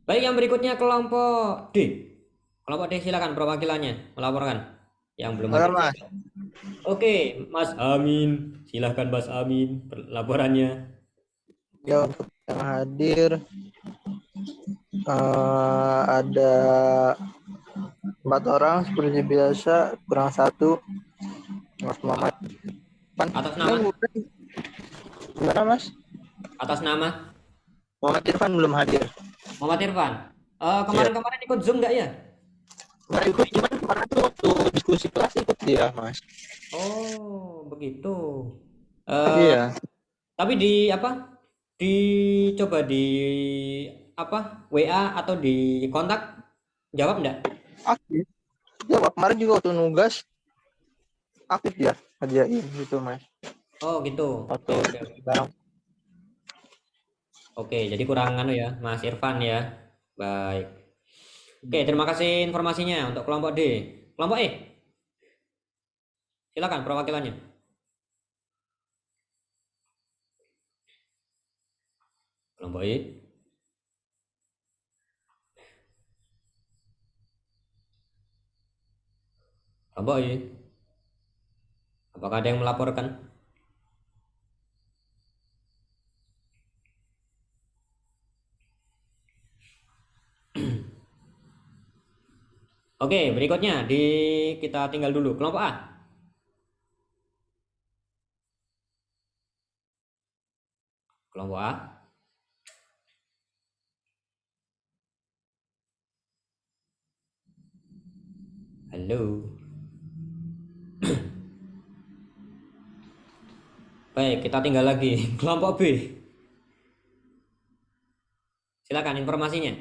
Baik, yang berikutnya kelompok D. Kelompok D silakan perwakilannya melaporkan yang belum Halo hadir Mas, siapa? Oke, Mas Amin. Silahkan Mas Amin laporannya. ya untuk yang hadir ada 4 orang seperti biasa, kurang satu. Mas Muhammad Pan, Atas nama, gimana Mas? atas nama Muhammad Irfan belum hadir. Muhammad Irfan. Ya, Kemarin-kemarin ikut Zoom nggak ya? nggak ikut, cuman kemarin tuh waktu diskusi kelas ikut dia Mas. Oh, begitu. Eh, Iya, tapi di apa? Dicoba di apa? WA atau di kontak jawab enggak? aktif. Dia kemarin juga waktu nugas aktif ya, kerjain gitu Mas. Oh, gitu. Waktu Oke, oke, oke. diskusi bareng. Oke, jadi kurang anu ya, Mas Irfan ya. Baik. Oke, terima kasih informasinya untuk kelompok D. Kelompok E, silakan perwakilannya. Kelompok E, kelompok E. Apakah ada yang melaporkan? Oke, berikutnya kita tinggal dulu. Kelompok A. Kelompok A. Halo. Baik, kita tinggal lagi. Kelompok B. Silakan informasinya.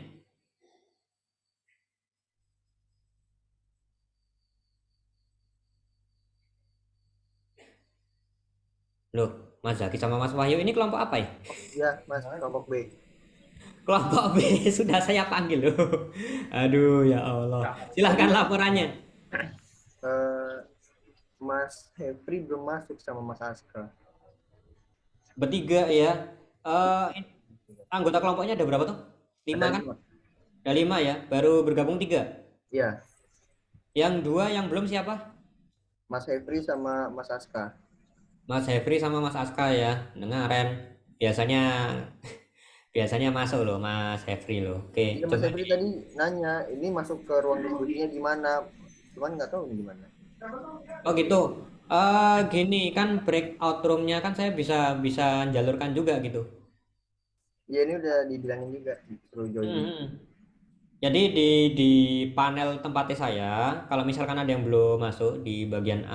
Loh, Mas Zaki sama Mas Wahyu ini kelompok apa ya? Ya Mas, kelompok B. Kelompok B sudah saya panggil loh. Aduh, ya Allah. Silahkan Tadi laporannya. eh, Mas Hepri belum masuk sama Mas Aska. Bertiga ya. Eh, anggota kelompoknya ada berapa tuh? Lima Ada kan? 5. Ada lima ya. Baru bergabung tiga. Ya, Yang dua yang belum siapa? Mas Hepri sama Mas Aska. Mas Hefri sama Mas Aska ya. Dengar biasanya biasanya masuk loh Mas Hefri loh. Oke, Iya Mas coba Hepri tadi nanya, ini masuk ke ruang diskusinya gimana? Cuman nggak tahu ini gimana. oh gitu. Gini kan breakout roomnya kan saya bisa bisa jalurkan juga gitu. Iya ini udah dibilangin juga suruh join. Hmm. Jadi di panel tempatnya saya, kalau misalkan ada yang belum masuk di bagian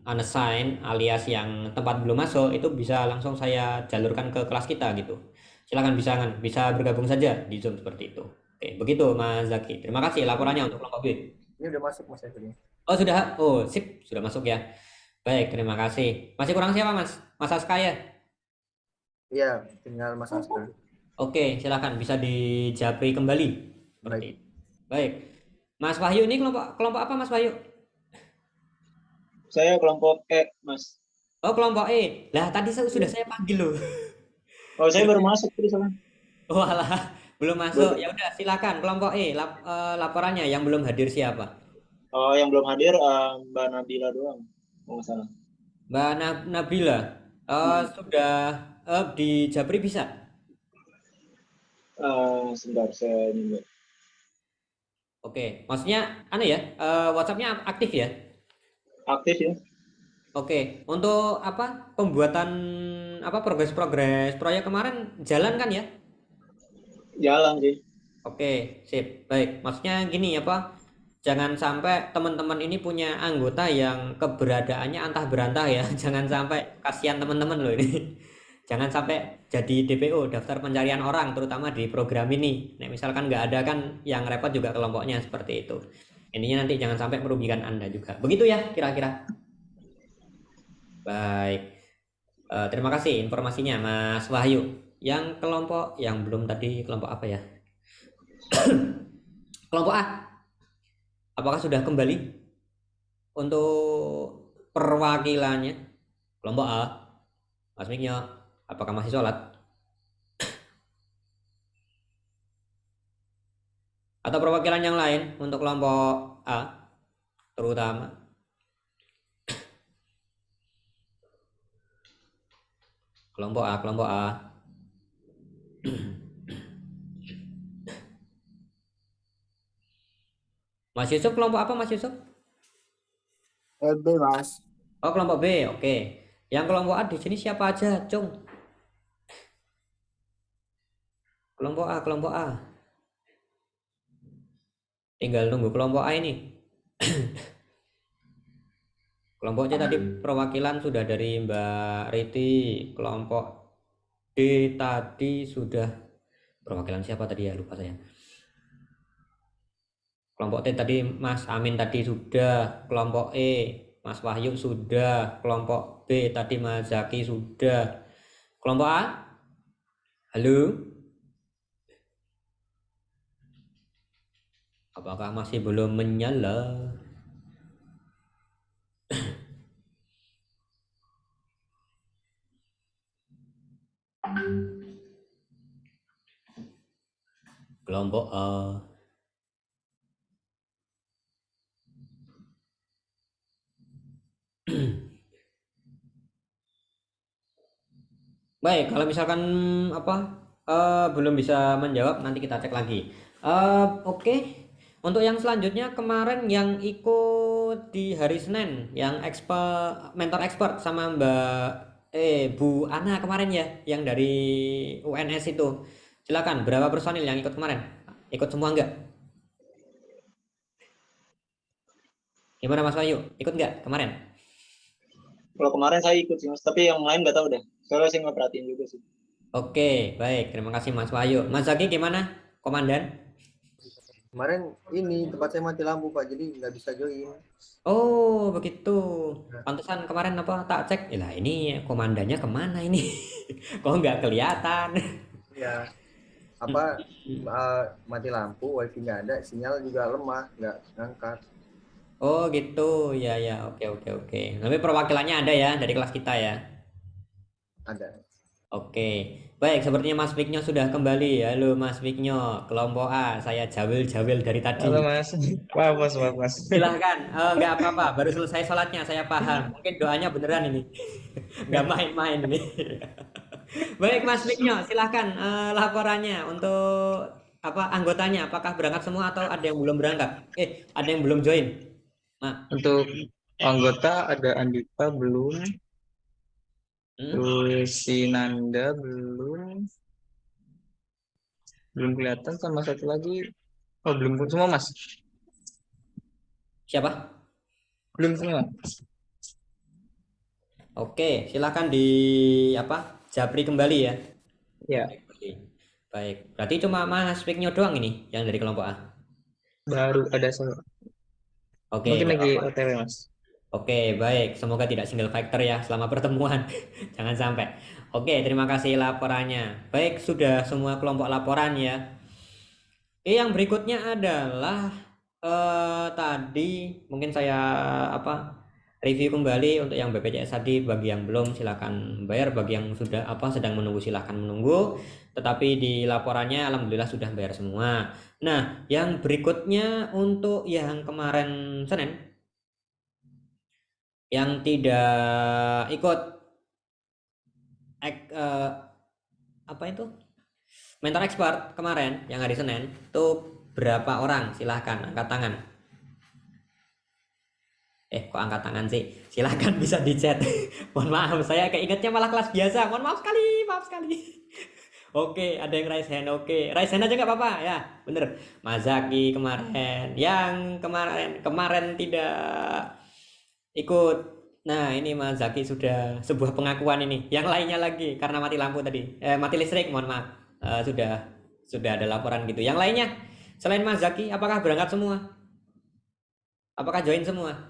unassigned alias yang tempat belum masuk, itu bisa langsung saya jalurkan ke kelas kita gitu. Silakan bisa bergabung saja di Zoom seperti itu. Oke, begitu Mas Zaki. Terima kasih laporannya untuk kelompok B. Ini udah masuk Mas Hepri. Oh sudah, oh sip, sudah masuk ya. Baik, terima kasih. Masih kurang siapa Mas? Mas Aska ya? Iya, tinggal Mas Aska. Oke, silakan bisa dijapri kembali seperti Baik. itu. Baik, Mas Wahyu ini kelompok kelompok apa Mas Wahyu? Saya kelompok E, Mas. Oh kelompok E. Lah tadi sudah Iya. saya panggil loh. Oh, saya Sudah. baru masuk tadi soalnya. Walah, belum masuk. Baru. Ya udah silakan kelompok E laporannya yang belum hadir siapa? Oh, yang belum hadir Mbak Nabila doang. Oh, nggak salah. Mbak Nabila. Hmm. Sudah di Japri bisa? Sebentar, saya ini Mbak. Oke, maksudnya aneh ya, WhatsApp-nya aktif ya? Aktif ya? Oke, untuk apa pembuatan apa progres-progres proyek kemarin jalan kan ya? Jalan sih. Oke, sip. Baik, maksudnya gini apa? Jangan sampai teman-teman ini punya anggota yang keberadaannya antah berantah ya. Jangan sampai kasihan teman-teman loh ini. Jangan sampai jadi DPO, daftar pencarian orang, terutama di program ini. Nah, misalkan nggak ada kan yang repot juga kelompoknya seperti itu. Intinya nanti jangan sampai merugikan Anda juga. Begitu ya kira-kira. Baik. Terima kasih informasinya Mas Wahyu. Yang kelompok yang belum tadi kelompok apa ya? Kelompok A, apakah sudah kembali untuk perwakilannya? Kelompok A, Mas Miknyo, apakah masih sholat? Atau perwakilan yang lain untuk kelompok A terutama. Kelompok A, kelompok A. Mas Yusuf kelompok apa Mas Yusuf? LB Mas. Oh kelompok B, oke. Yang kelompok A di sini siapa aja, Cung? Kelompok A, kelompok A. Tinggal nunggu kelompok A ini. Kelompok C tadi perwakilan sudah dari Mbak Riti. Kelompok D tadi sudah perwakilan siapa tadi ya, lupa saya. Kelompok T tadi Mas Amin tadi sudah. Kelompok E Mas Wahyu sudah. Kelompok B tadi Mas Zaki sudah. Kelompok A? Halo? Apakah masih belum menyala? Kelompok A. Baik, kalau misalkan belum bisa menjawab nanti kita cek lagi. Oke. Untuk yang selanjutnya kemarin yang ikut di hari Senin yang mentor expert sama Bu Ana kemarin ya yang dari UNS itu. Silakan, berapa personil yang ikut kemarin? Ikut semua enggak? Gimana Mas Wahyu? Ikut enggak kemarin? Kalau kemarin saya ikut sih Mas, tapi yang lain nggak tahu deh. Soalnya saya nggak perhatiin juga sih. Oke, baik. Terima kasih Mas Wahyu. Mas Zaki gimana? Komandan? Kemarin ini tempat saya mati lampu Pak, jadi nggak bisa join. Oh, begitu. Pantesan kemarin apa tak cek. Lah ini komandannya kemana ini? Kok nggak kelihatan? Ya, apa mati lampu, wifi nggak ada, sinyal juga lemah, nggak ngangkat. Oh gitu. Ya ya. Oke oke oke. Tapi perwakilannya ada ya dari kelas kita ya. Ada. Oke. Baik, sepertinya Mas Vigno sudah kembali. Halo Mas Vigno, kelompok A. Saya jawil-jawil dari tadi. Halo Mas, maaf Mas, maaf Mas. Silahkan. Nggak apa-apa. Baru selesai sholatnya. Saya paham. Mungkin doanya beneran ini. Nggak main-main ini. Baik Mas Vigno, silahkan laporannya untuk anggotanya. Apakah berangkat semua atau ada yang belum berangkat? Ada yang belum join. Nah, Untuk anggota ada Andika belum, terus si Nanda belum kelihatan, sama satu lagi, oh belum semua Mas, siapa? belum semua. Oke, silahkan di Japri kembali ya. Ya, Baik, berarti cuma Mas Vigno doang ini yang dari kelompok A. baru ada satu. Oke, Mungkin nggak lagi apa-apa. OTW Mas. Oke, baik. Semoga tidak single factor ya selama pertemuan. Jangan sampai. Oke, terima kasih laporannya. Baik, sudah semua kelompok laporan ya. Yang berikutnya adalah tadi mungkin saya review kembali untuk yang BPJS tadi. Bagi yang belum silakan bayar, bagi yang sudah sedang menunggu silakan menunggu. Tetapi di laporannya alhamdulillah sudah bayar semua. Nah, yang berikutnya untuk yang kemarin Senin yang tidak ikut mentor expert kemarin yang hari Senin itu berapa orang? Silahkan angkat tangan. Kok angkat tangan sih? Silahkan bisa di chat. Mohon maaf, saya keingetnya malah kelas biasa. Mohon maaf sekali, maaf sekali. Oke, ada yang raise hand. Oke, raise hand aja nggak apa-apa ya, bener. Mas Zaki kemarin, yang kemarin tidak ikut. Nah, ini Mas Zaki sudah sebuah pengakuan ini. Yang lainnya lagi karena mati lampu tadi, mati listrik, mohon maaf. Sudah ada laporan gitu. Yang lainnya selain Mas Zaki, apakah berangkat semua? Apakah join semua?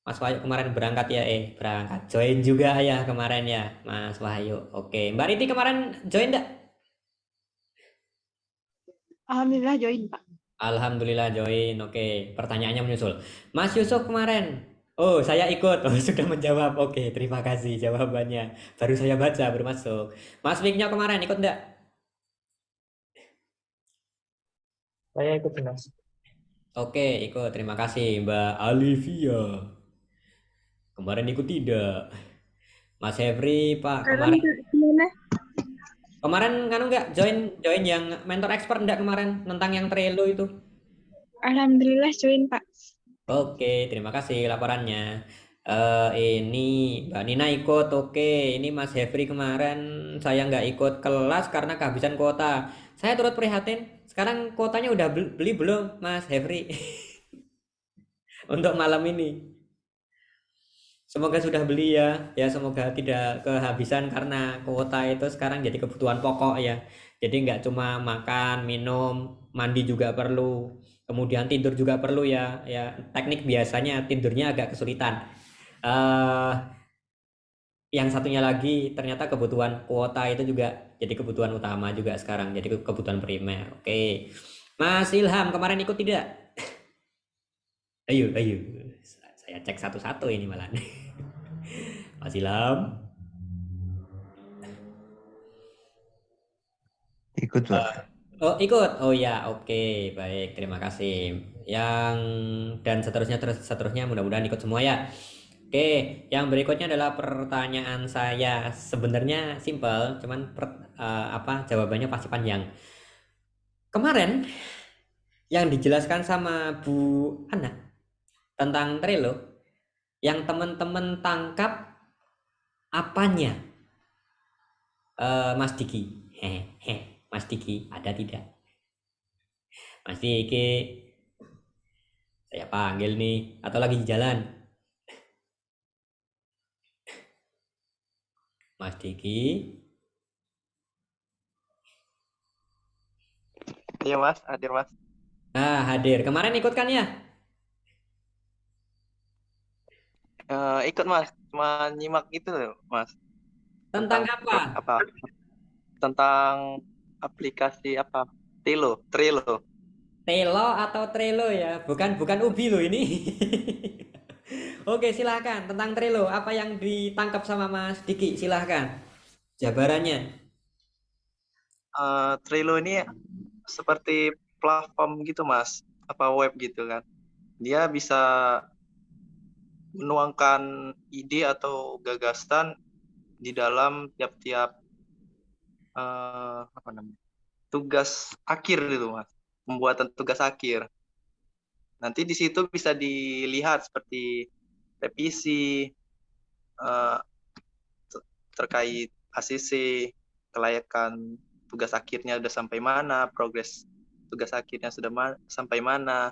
Mas Wahyu kemarin berangkat ya, berangkat. Join juga ya kemarin ya, Mas Wahyu. Oke, Mbak Riti kemarin join enggak? Alhamdulillah join, Pak. Alhamdulillah join. Oke, pertanyaannya menyusul. Mas Yusuf kemarin. Oh, saya ikut. Oh, sudah menjawab. Oke, terima kasih jawabannya. Baru saya baca, baru masuk. Mas Vigno kemarin ikut enggak? Saya ikut Mas. Oke, ikut. Terima kasih Mbak Alivia. Kemarin ikut tidak. Mas Hefri, Pak, Kalian kemarin gimana? kemarin kan nggak join join yang mentor expert enggak kemarin tentang yang Trello itu. Alhamdulillah join Pak. Oke, terima kasih laporannya. Ini Mbak Nina ikut, oke. Ini Mas Hefri kemarin saya nggak ikut kelas karena kehabisan kuota. Saya turut prihatin. Sekarang kuotanya udah beli belum, Mas Hefri? Untuk malam ini. Semoga sudah beli ya. Ya semoga tidak kehabisan karena kuota itu sekarang jadi kebutuhan pokok ya. Jadi nggak cuma makan, minum, mandi juga perlu. Kemudian tidur juga perlu ya. Ya teknik biasanya tidurnya agak kesulitan. eh yang satunya lagi ternyata kebutuhan kuota itu juga jadi kebutuhan utama juga sekarang. Jadi kebutuhan primer. Oke. Mas Ilham kemarin ikut tidak? Ayo, ayo. Saya cek satu-satu ini malah. Mas Ilham. Ikut Pak. Oh, ikut. Oh ya, oke. Baik, terima kasih. Yang dan seterusnya seterusnya mudah-mudahan ikut semua ya. Oke, yang berikutnya adalah pertanyaan saya. Sebenarnya simpel, cuman jawabannya pasti panjang. Kemarin yang dijelaskan sama Bu Ana tentang Trello, yang teman-teman tangkap apanya? Mas Diki. Hehe, Mas Diki, ada tidak? Mas Diki, saya panggil nih, atau lagi di jalan? Mas Diki. Iya Mas, hadir Mas. Ah, hadir. Kemarin ikut kan ya? Ikut Mas, cuma nyimak gitu loh Mas Tentang tentang apa? tentang aplikasi apa? Trello. Telo atau Trello ya? Bukan bukan Ubi loh ini. Oke, silahkan. Tentang Trello, apa yang ditangkap sama Mas Diki? Silahkan. Jabarannya. Trello ini seperti platform gitu Mas, apa web gitu kan. Dia bisa menuangkan ide atau gagasan di dalam tiap-tiap apa namanya tugas akhir gitu Mas, pembuatan tugas akhir. Nanti di situ bisa dilihat seperti revisi eh, terkait ACC, kelayakan tugas akhirnya sudah sampai mana, progres tugas akhirnya sudah sampai mana.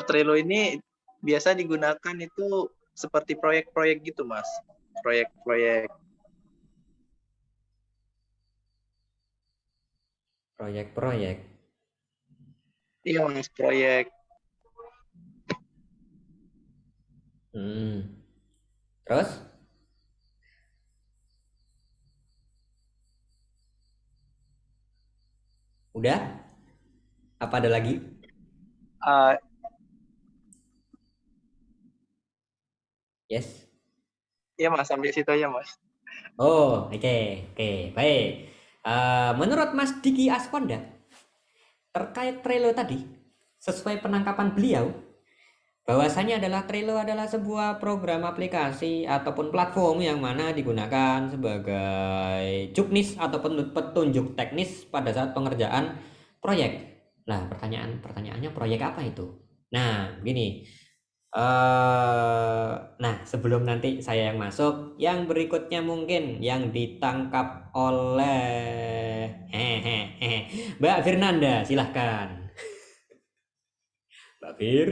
Trello ini biasa digunakan itu seperti proyek-proyek gitu, Mas. Proyek-proyek. Proyek-proyek. Iya, Mas, proyek. Terus? Udah? Apa ada lagi? Uh, Yes. iya, Mas, sampai situ aja, Mas. Oh, oke, oke, baik. Menurut Mas Diki Asponda, terkait Trello tadi, sesuai penangkapan beliau, bahwasanya Trello adalah sebuah program aplikasi ataupun platform yang mana digunakan sebagai juknis ataupun petunjuk teknis pada saat pengerjaan proyek. Nah, pertanyaannya proyek apa itu? Nah, begini. Nah, sebelum nanti saya yang masuk, yang berikutnya mungkin yang ditangkap oleh Mbak Firnanda, silahkan. Mbak Fir,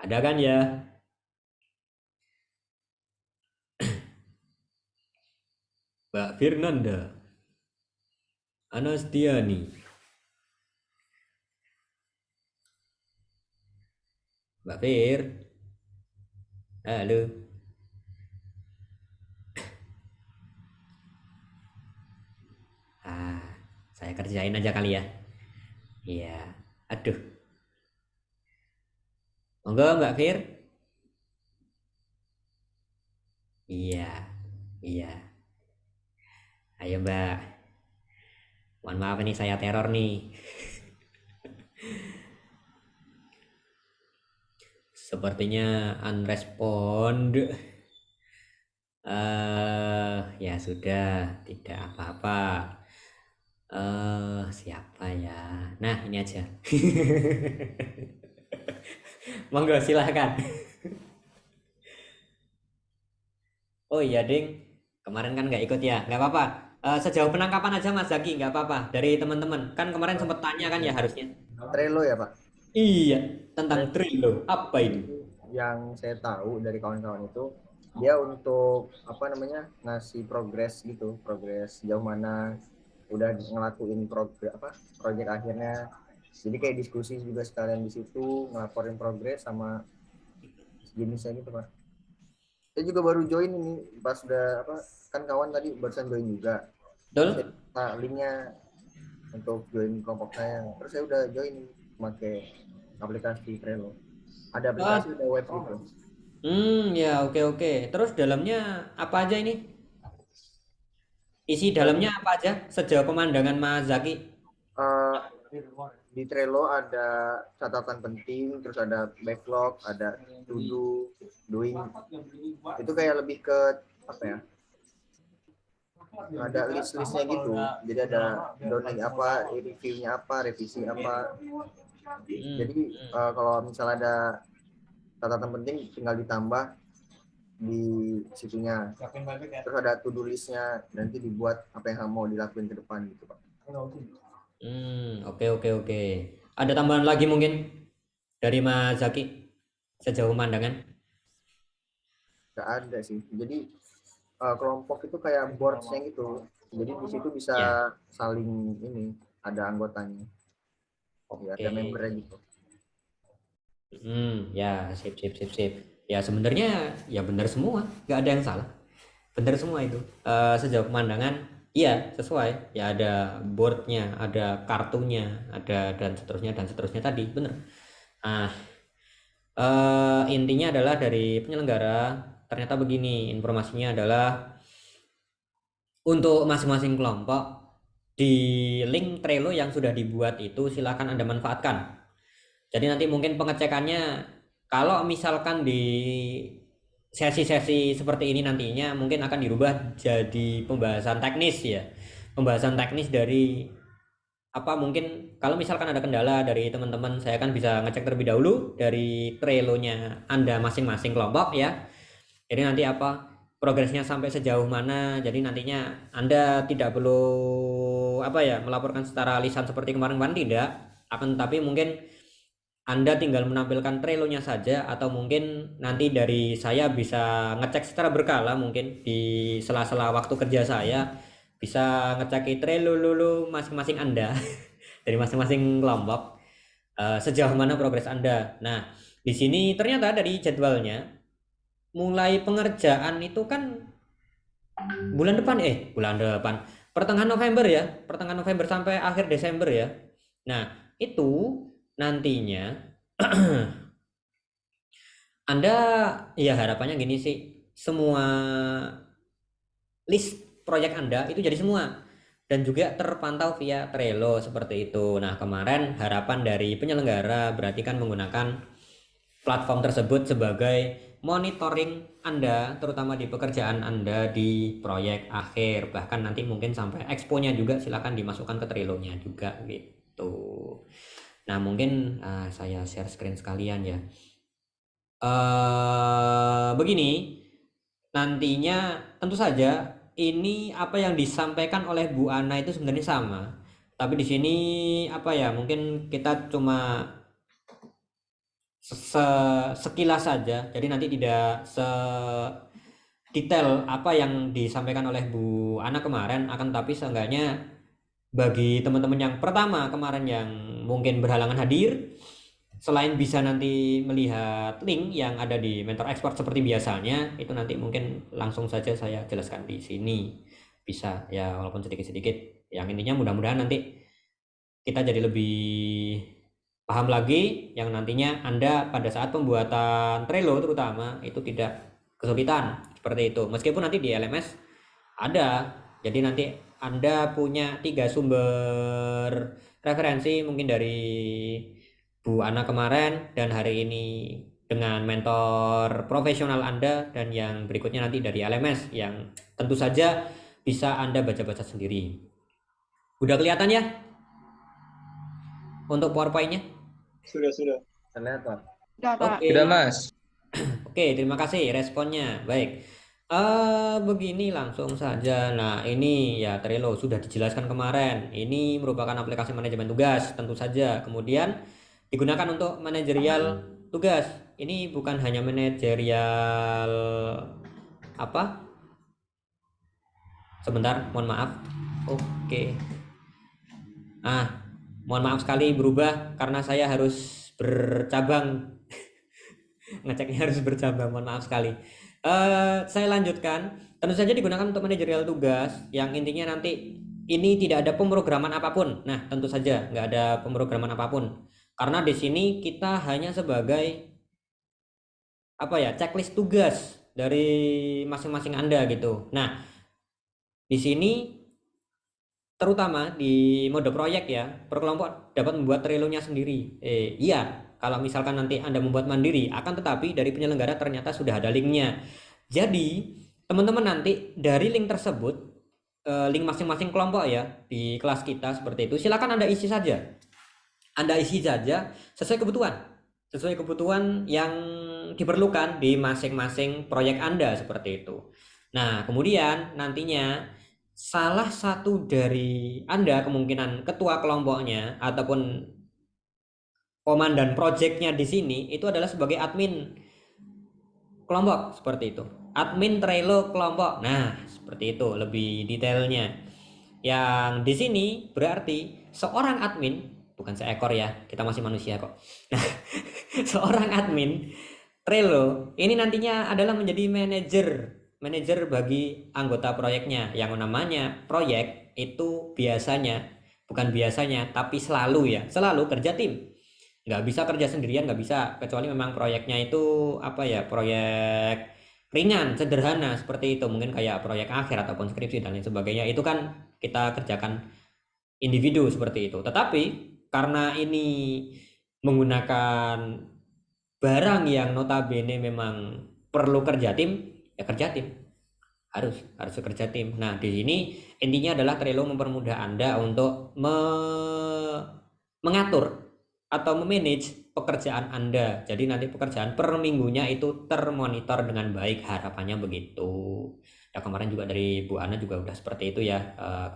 ada kan ya? Mbak Firnanda, Anastiani. Mbak Fir, halo. Saya kerjain aja kali ya. Iya. Aduh. Monggo Mbak Fir. Iya. Iya. Ayo Mbak. Mohon maaf ini saya teror nih. Sepertinya unrespond. Ya sudah, tidak apa-apa. Siapa ya? Nah, ini aja. Monggo silahkan. Oh iya Ding, kemarin kan nggak ikut ya, nggak apa-apa. Sejauh penangkapan aja Mas Zaki, nggak apa-apa. Dari teman-teman, kan kemarin sempat tanya kan ya harusnya. Trello ya Pak. Iya, tentang Trello. Apa ini? Yang saya tahu dari kawan-kawan itu dia untuk apa namanya ngasih progres gitu, progres sejauh mana udah ngelakuin proyek akhirnya. Jadi kayak diskusi juga sekalian di situ ngelaporin progres sama jenisnya gitu Pak. Saya juga baru join ini pas udah kan kawan tadi barusan join juga. Betul? Nah, linknya untuk join kelompok saya. Terus saya udah join pakai aplikasi Trello. Ada aplikasi, ada web gitu. Ya oke. Terus dalamnya apa aja ini? Isi dalamnya apa aja? Sejauh pemandangan Mas Zaki? Eh, di Trello ada catatan penting, terus ada backlog, ada to do, doing. Itu kayak lebih ke apa ya? Ada list-listnya gitu. Jadi ada download apa, reviewnya apa, revisi apa. Jadi kalau misalnya ada catatan penting tinggal ditambah di situnya. Terus ada to do listnya, nanti dibuat apa yang mau dilakuin ke depan gitu Pak. Oke. Ada tambahan lagi mungkin dari Mas Zaki sejauh pemandangan? Nggak ada sih. Jadi kelompok itu kayak boards-nya gitu. Jadi di situ bisa saling ini, ada anggotanya. Ya, ada membernya gitu. Ya sip. Ya sebenarnya ya benar semua, nggak ada yang salah. Benar semua itu. Sejauh pemandangan, iya sesuai. Ya ada boardnya, ada kartunya, ada dan seterusnya tadi, benar. Intinya adalah dari penyelenggara ternyata begini, informasinya adalah untuk masing-masing kelompok di link Trello yang sudah dibuat itu silakan Anda manfaatkan. Jadi nanti mungkin pengecekannya kalau misalkan di sesi-sesi seperti ini nantinya mungkin akan dirubah jadi pembahasan teknis ya. Pembahasan teknis dari apa mungkin kalau misalkan ada kendala dari teman-teman saya kan bisa ngecek terlebih dahulu dari Trello-nya Anda masing-masing kelompok ya. Jadi nanti apa progresnya sampai sejauh mana. Jadi nantinya Anda tidak perlu melaporkan secara lisan seperti kemarin-kemarin tidak. Akan tetapi mungkin Anda tinggal menampilkan Trello-nya saja atau mungkin nanti dari saya bisa ngecek secara berkala mungkin di sela-sela waktu kerja saya bisa ngecek Trello masing-masing Anda dari masing-masing kelompok sejauh mana progres Anda. Nah, di sini ternyata dari jadwalnya mulai pengerjaan itu kan bulan depan pertengahan November sampai akhir Desember ya. Nah, itu nantinya Anda ya harapannya gini sih, semua list proyek Anda itu jadi semua dan juga terpantau via Trello seperti itu. Nah, kemarin harapan dari penyelenggara berarti kan menggunakan platform tersebut sebagai monitoring Anda terutama di pekerjaan Anda di proyek akhir, bahkan nanti mungkin sampai expo-nya juga silakan dimasukkan ke Trello-nya juga gitu. Nah, mungkin saya share screen sekalian ya. Begini, nantinya tentu saja ini apa yang disampaikan oleh Bu Ana itu sebenarnya sama. Tapi di sini mungkin kita cuma sekilas saja. Jadi nanti tidak sedetail apa yang disampaikan oleh Bu Ana kemarin, akan tapi seenggaknya bagi teman-teman yang pertama kemarin yang mungkin berhalangan hadir, selain bisa nanti melihat link yang ada di Mentor Expert seperti biasanya, itu nanti mungkin langsung saja saya jelaskan di sini. Bisa ya walaupun sedikit-sedikit. Yang intinya mudah-mudahan nanti kita jadi lebih paham lagi yang nantinya Anda pada saat pembuatan Trello terutama itu tidak kesulitan seperti itu. Meskipun nanti di LMS ada, jadi nanti Anda punya 3 sumber referensi mungkin dari Bu Ana kemarin dan hari ini dengan mentor profesional Anda dan yang berikutnya nanti dari LMS yang tentu saja bisa Anda baca-baca sendiri. Udah kelihatan ya untuk PowerPoint-nya? Sudah. Terlihat Pak. Udah, Pak. Oke. Sudah, Mas. Oke, terima kasih responnya. Baik. Begini langsung saja. Nah, ini ya Trello sudah dijelaskan kemarin. Ini merupakan aplikasi manajemen tugas, tentu saja. Kemudian digunakan untuk manajerial tugas. Ini bukan hanya manajerial apa? Sebentar, mohon maaf. Oke. Mohon maaf sekali berubah karena saya harus bercabang. Ngeceknya harus bercabang, mohon maaf sekali. Saya lanjutkan. Tentu saja digunakan untuk manajerial tugas yang intinya nanti ini tidak ada pemrograman apapun. Nah, tentu saja nggak ada pemrograman apapun karena di sini kita hanya sebagai apa ya, checklist tugas dari masing-masing Anda gitu. Nah, di sini terutama di mode proyek ya, per kelompok dapat membuat Trello-nya sendiri. Iya, kalau misalkan nanti Anda membuat mandiri, akan tetapi dari penyelenggara ternyata sudah ada linknya. Jadi, teman-teman nanti dari link tersebut, link masing-masing kelompok ya, di kelas kita seperti itu, silakan Anda isi saja. Anda isi saja sesuai kebutuhan yang diperlukan di masing-masing proyek Anda seperti itu. Nah, kemudian nantinya salah satu dari Anda kemungkinan ketua kelompoknya ataupun komandan proyeknya di sini itu adalah sebagai admin kelompok seperti itu. Admin Trello kelompok. Nah, seperti itu lebih detailnya. Yang di sini berarti seorang admin, bukan seekor ya, kita masih manusia kok. Nah, seorang admin Trello ini nantinya adalah menjadi manajer bagi anggota proyeknya yang namanya proyek itu bukan biasanya tapi selalu kerja tim, nggak bisa kerja sendirian, nggak bisa, kecuali memang proyeknya itu apa ya, proyek ringan sederhana seperti itu, mungkin kayak proyek akhir ataupun skripsi dan lain sebagainya, itu kan kita kerjakan individu seperti itu. Tetapi karena ini menggunakan barang yang notabene memang perlu kerja tim, ya kerja tim, harus kerja tim. Nah, di sini intinya adalah Trello mempermudah Anda untuk mengatur atau memanage pekerjaan Anda. Jadi nanti pekerjaan per minggunya itu termonitor dengan baik, harapannya begitu. Ya kemarin juga dari Bu Ana juga udah seperti itu ya,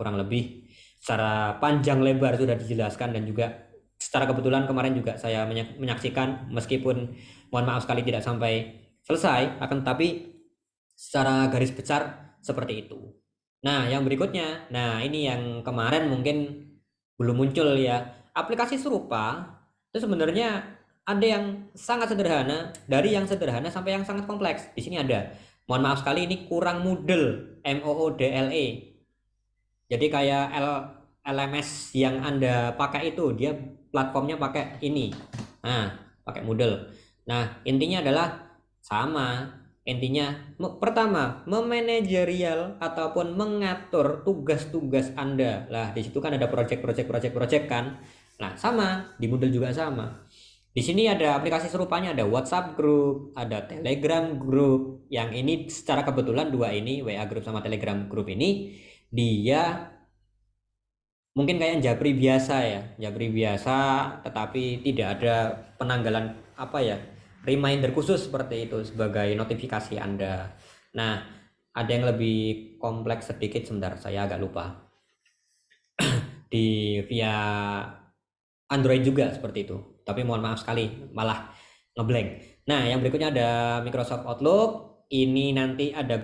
kurang lebih secara panjang lebar sudah dijelaskan, dan juga secara kebetulan kemarin juga saya menyaksikan, meskipun mohon maaf sekali tidak sampai selesai, akan tetapi secara garis besar seperti itu. Nah, yang berikutnya, nah ini yang kemarin mungkin belum muncul ya. Aplikasi serupa itu sebenarnya ada yang sangat sederhana, dari yang sederhana sampai yang sangat kompleks. Di sini ada. Mohon maaf sekali ini kurang Moodle, MOODLE. Jadi kayak LMS yang Anda pakai itu, dia platformnya pakai ini. Nah, pakai Moodle. Nah, intinya adalah sama. Intinya pertama, memanajerial ataupun mengatur tugas-tugas Anda. Lah, di situ kan ada project kan. Nah, sama, di Moodle juga sama. Di sini ada aplikasi serupanya, ada WhatsApp group, ada Telegram group. Yang ini secara kebetulan dua ini, WA group sama Telegram group ini, dia mungkin kayak Japri biasa, tetapi tidak ada penanggalan apa ya, reminder khusus seperti itu sebagai notifikasi Anda. Nah, ada yang lebih kompleks sedikit, sebentar saya agak lupa. Via Android juga seperti itu. Tapi mohon maaf sekali, malah ngeblank. Nah, yang berikutnya ada Microsoft Outlook. Ini nanti ada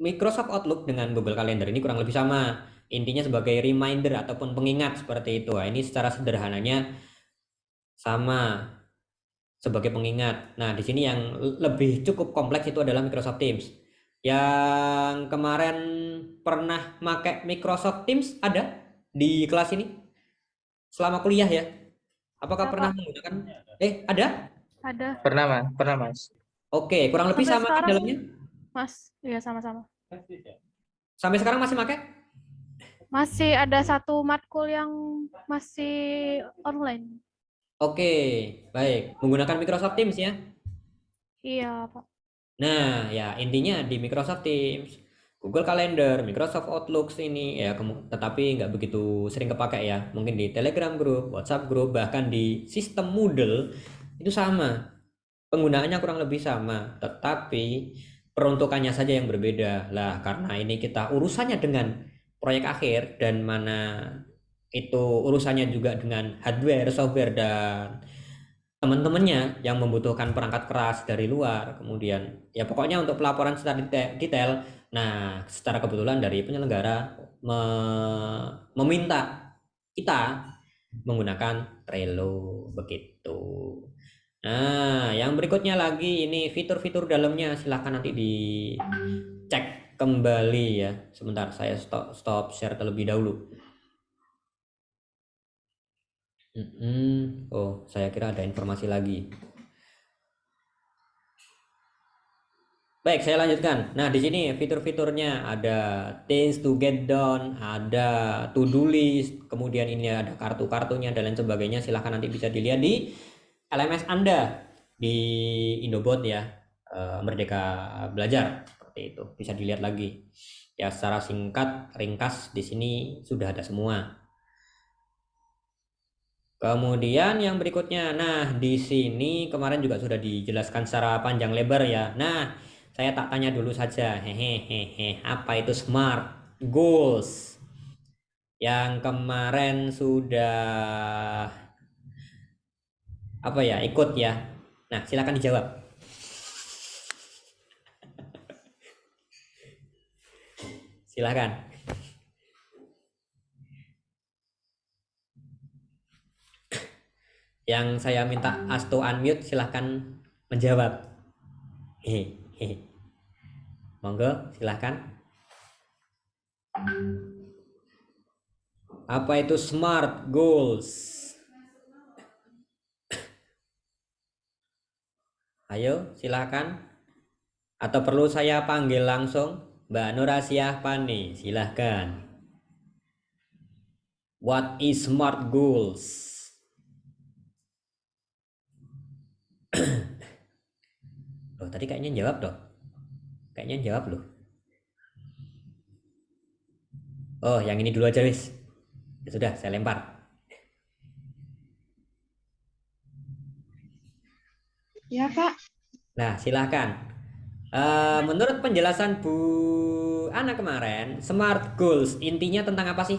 Microsoft Outlook dengan Google Calendar, ini kurang lebih sama. Intinya sebagai reminder ataupun pengingat seperti itu. Nah, ini secara sederhananya sama sebagai pengingat. Nah, di sini yang lebih cukup kompleks itu adalah Microsoft Teams. Yang kemarin pernah pakai Microsoft Teams ada di kelas ini selama kuliah ya? Apakah Ada, pernah Pak. menggunakan? Ada? Ada. Pernah, Mas. Oke, kurang lebih Sampai sama kan sekarang, dalamnya? Mas. Iya, sama-sama. Sampai sekarang masih pakai? Masih ada satu matkul yang masih online. Oke, baik. Menggunakan Microsoft Teams ya. Iya, Pak. Nah, ya intinya di Microsoft Teams, Google Calendar, Microsoft Outlook ini ya, tetapi nggak begitu sering kepakai ya. Mungkin di Telegram Group, WhatsApp Group, bahkan di sistem Moodle itu sama. Penggunaannya kurang lebih sama, tetapi peruntukannya saja yang berbeda. Lah, karena ini kita urusannya dengan proyek akhir dan mana itu urusannya juga dengan hardware, software dan teman-temannya yang membutuhkan perangkat keras dari luar, kemudian ya pokoknya untuk pelaporan secara detail. Nah, secara kebetulan dari penyelenggara meminta kita menggunakan Trello begitu. Nah, yang berikutnya lagi ini fitur-fitur dalamnya, silahkan nanti dicek kembali ya. Sebentar, saya stop share terlebih dahulu. Oh, saya kira ada informasi lagi. Baik, saya lanjutkan. Nah, di sini fitur-fiturnya ada things to get done, ada to-do list, kemudian ini ada kartu-kartunya dan lain sebagainya. Silahkan nanti bisa dilihat di LMS Anda di Indobot ya, Merdeka Belajar seperti itu. Bisa dilihat lagi. Ya, secara singkat, ringkas di sini sudah ada semua. Kemudian yang berikutnya, nah di sini kemarin juga sudah dijelaskan secara panjang lebar ya. Nah, saya tak tanya dulu saja, hehehe, apa itu SMART Goals? Yang kemarin sudah apa ya, ikut ya. Nah, silakan dijawab. Silakan. Yang saya minta Asto unmute, silahkan menjawab. Hehehe. Monggo, silahkan. Apa itu SMART Goals? Ayo, silahkan. Atau perlu saya panggil langsung? Mbak Nurasiah Pani, silahkan. What is SMART Goals? Loh, tadi kayaknya jawab dong. Kayaknya jawab loh. Oh, yang ini dulu aja wis. Ya sudah, saya lempar. Ya, Pak. Nah, silahkan. Menurut penjelasan Bu Ana kemarin, SMART Goals intinya tentang apa sih?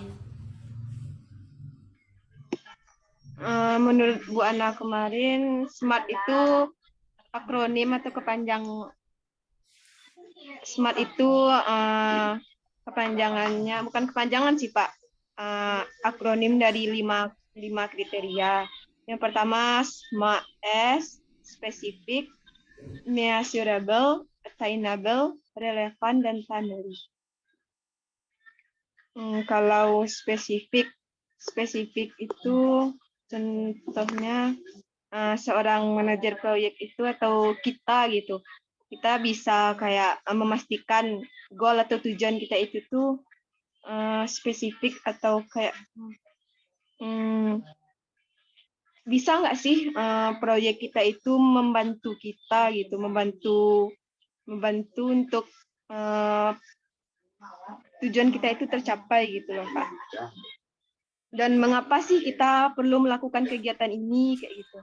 Menurut Bu Ana kemarin, SMART itu akronim atau SMART itu kepanjangannya, bukan kepanjangan sih Pak, akronim dari lima kriteria. Yang pertama SMART, spesifik, measurable, attainable, relevan, dan timely. Kalau spesifik itu contohnya seorang manajer proyek itu atau kita gitu, kita bisa kayak memastikan goal atau tujuan kita itu tuh spesifik atau kayak bisa nggak sih proyek kita itu membantu kita gitu, membantu untuk tujuan kita itu tercapai gitu loh Pak. Dan mengapa sih kita perlu melakukan kegiatan ini kayak gitu.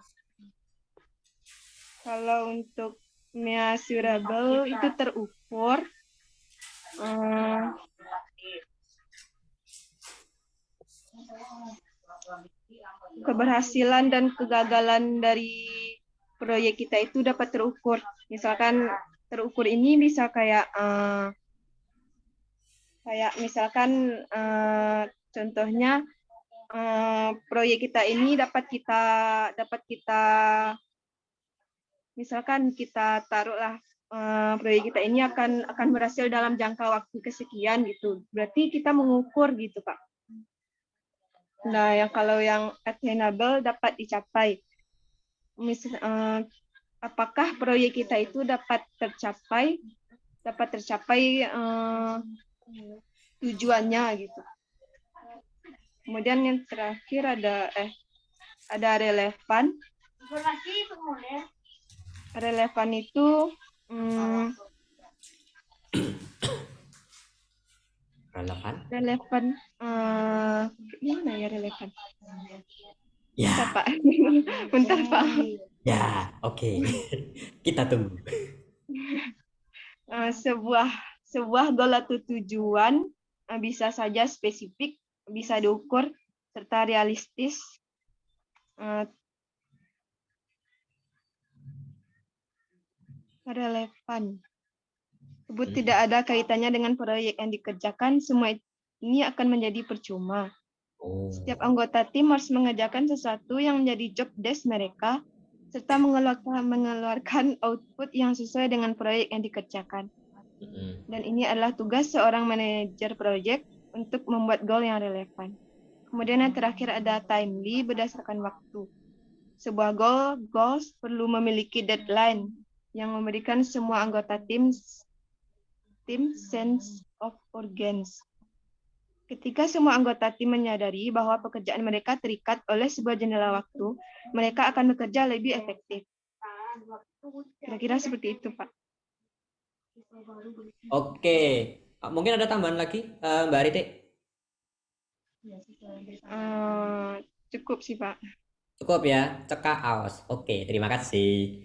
Kalau untuk measurable itu terukur. Keberhasilan dan kegagalan dari proyek kita itu dapat terukur. Misalkan terukur ini bisa kayak misalkan contohnya proyek kita ini dapat kita misalkan kita taruhlah proyek kita ini akan berhasil dalam jangka waktu kesekian gitu. Berarti kita mengukur gitu, Pak. Nah, kalau yang attainable dapat dicapai. Apakah proyek kita itu dapat tercapai tujuannya gitu. Kemudian yang terakhir ada relevan. Relevan itu Relevan? relevan gimana ya relevan? Ya, Bentar, Pak. Bentar, Pak. ya, oke. Kita tunggu. Sebuah goal atau tujuan bisa saja spesifik, bisa diukur serta realistis. Relevan. Sebut tidak ada kaitannya dengan proyek yang dikerjakan, semua ini akan menjadi percuma. Oh. Setiap anggota tim harus mengerjakan sesuatu yang menjadi job desk mereka, serta mengeluarkan output yang sesuai dengan proyek yang dikerjakan. Dan ini adalah tugas seorang manajer proyek untuk membuat goal yang relevan. Kemudian yang terakhir ada timely berdasarkan waktu. Sebuah goals perlu memiliki deadline yang memberikan semua anggota tim sense of urgency. Ketika semua anggota tim menyadari bahwa pekerjaan mereka terikat oleh sebuah jendela waktu, mereka akan bekerja lebih efektif. Kira-kira seperti itu, Pak. Oke, mungkin ada tambahan lagi, Mbak Riti? Cukup sih, Pak. Cukup ya, cekak aos. Oke, terima kasih.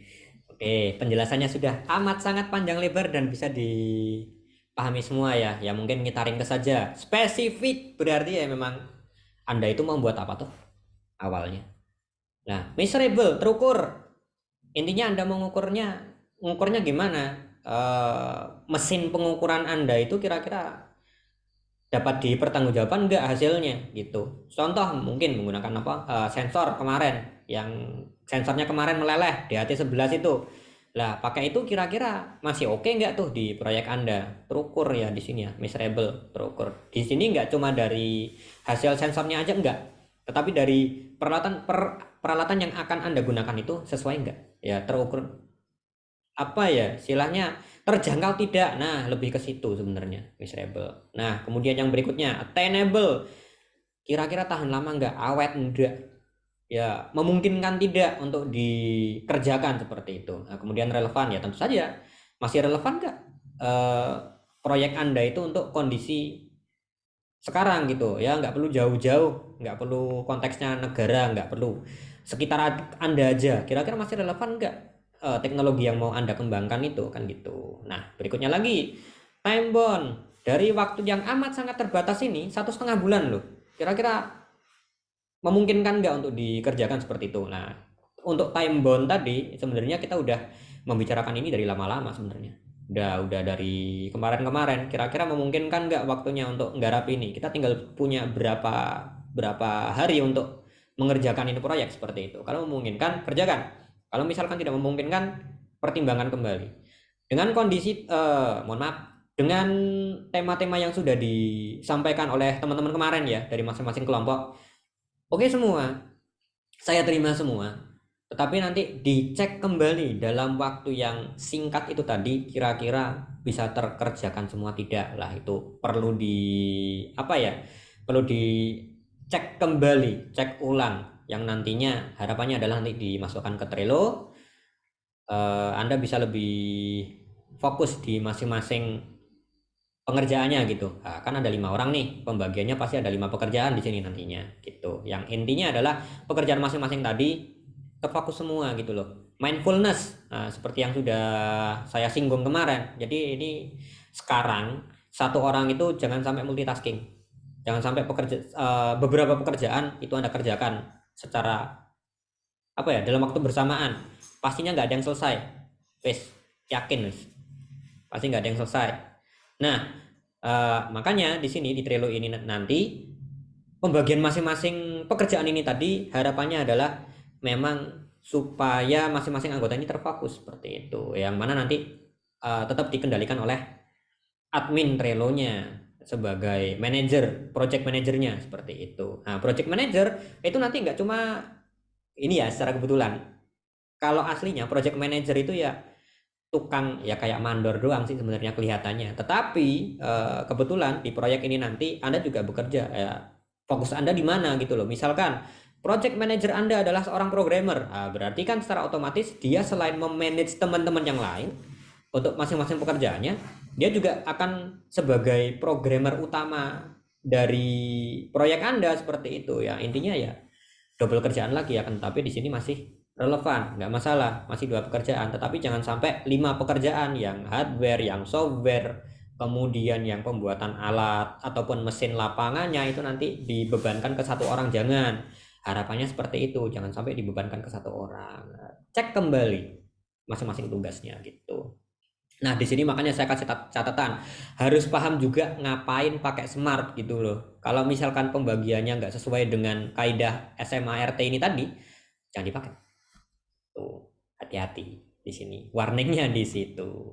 Oke, penjelasannya sudah amat sangat panjang lebar dan bisa dipahami semua ya. Ya mungkin kita ringkas saja. Spesifik berarti ya memang Anda itu mau buat apa tuh awalnya. Nah, measurable, terukur. Intinya Anda mengukurnya gimana? Mesin pengukuran Anda itu kira-kira dapat dipertanggungjawabkan enggak hasilnya gitu. Contoh mungkin menggunakan sensor kemarin yang sensornya kemarin meleleh DHT11 itu. Lah, pakai itu kira-kira masih oke enggak tuh di proyek Anda? Terukur ya di sini ya, measurable, terukur. Di sini enggak cuma dari hasil sensornya aja enggak, tetapi dari peralatan yang akan Anda gunakan itu sesuai enggak? Ya, terukur. Apa ya istilahnya, terjangkau tidak. Nah, lebih ke situ sebenarnya measurable. Nah, kemudian yang berikutnya attainable, kira-kira tahan lama enggak, awet enggak, ya memungkinkan tidak untuk dikerjakan seperti itu. Nah, kemudian relevan ya tentu saja masih relevan enggak proyek Anda itu untuk kondisi sekarang gitu ya, nggak perlu jauh-jauh, nggak perlu konteksnya negara, nggak perlu sekitar Anda aja, kira-kira masih relevan enggak teknologi yang mau Anda kembangkan itu kan gitu. Nah, berikutnya lagi time bound, dari waktu yang amat sangat terbatas ini 1,5 bulan loh, kira-kira memungkinkan nggak untuk dikerjakan seperti itu. Nah, untuk time bound tadi sebenarnya kita udah membicarakan ini dari lama-lama sebenarnya, udah dari kemarin-kemarin. Kira-kira memungkinkan nggak waktunya untuk nggarap ini, kita tinggal punya berapa hari untuk mengerjakan ini proyek seperti itu. Kalau memungkinkan kerjakan, kalau misalkan tidak memungkinkan, pertimbangkan kembali. Dengan kondisi, dengan tema-tema yang sudah disampaikan oleh teman-teman kemarin ya, dari masing-masing kelompok, oke semua, saya terima semua. Tetapi nanti dicek kembali dalam waktu yang singkat itu tadi, kira-kira bisa terkerjakan semua tidak. Lah itu perlu perlu dicek kembali, cek ulang. Yang nantinya harapannya adalah nanti dimasukkan ke Trello, Anda bisa lebih fokus di masing-masing pengerjaannya gitu. Nah, kan ada 5 orang nih, pembagiannya pasti ada 5 pekerjaan di sini nantinya gitu. Yang intinya adalah pekerjaan masing-masing tadi terfokus semua gitu loh. Mindfulness, seperti yang sudah saya singgung kemarin. Jadi ini sekarang satu orang itu jangan sampai multitasking, jangan sampai beberapa pekerjaan itu Anda kerjakan secara dalam waktu bersamaan, pastinya nggak ada yang selesai. Yakin pasti nggak ada yang selesai. Nah, makanya di sini di Trello ini nanti pembagian masing-masing pekerjaan ini tadi harapannya adalah memang supaya masing-masing anggota ini terfokus seperti itu, yang mana nanti tetap dikendalikan oleh admin Trello-nya sebagai manajer, project manajernya seperti itu. Nah, project manager itu nanti nggak cuma ini ya secara kebetulan. Kalau aslinya project manager itu ya tukang ya kayak mandor doang sih sebenarnya kelihatannya. Tetapi kebetulan di proyek ini nanti Anda juga bekerja ya fokus Anda di mana gitu loh. Misalkan project manager Anda adalah seorang programmer, berarti kan secara otomatis dia selain memanage teman-teman yang lain untuk masing-masing pekerjaannya, dia juga akan sebagai programmer utama dari proyek Anda seperti itu ya. Intinya ya double kerjaan lagi ya kan, tapi di sini masih relevan, nggak masalah, masih 2 pekerjaan, tetapi jangan sampai 5 pekerjaan, yang hardware, yang software, kemudian yang pembuatan alat ataupun mesin lapangannya itu nanti dibebankan ke satu orang. Jangan, harapannya seperti itu, jangan sampai dibebankan ke satu orang. Cek kembali masing-masing tugasnya gitu. Nah, di sini makanya saya kasih catatan, harus paham juga ngapain pakai smart gitu loh. Kalau misalkan pembagiannya nggak sesuai dengan kaidah SMART ini tadi, jangan dipakai. Tuh, hati-hati di sini. Warningnya di situ.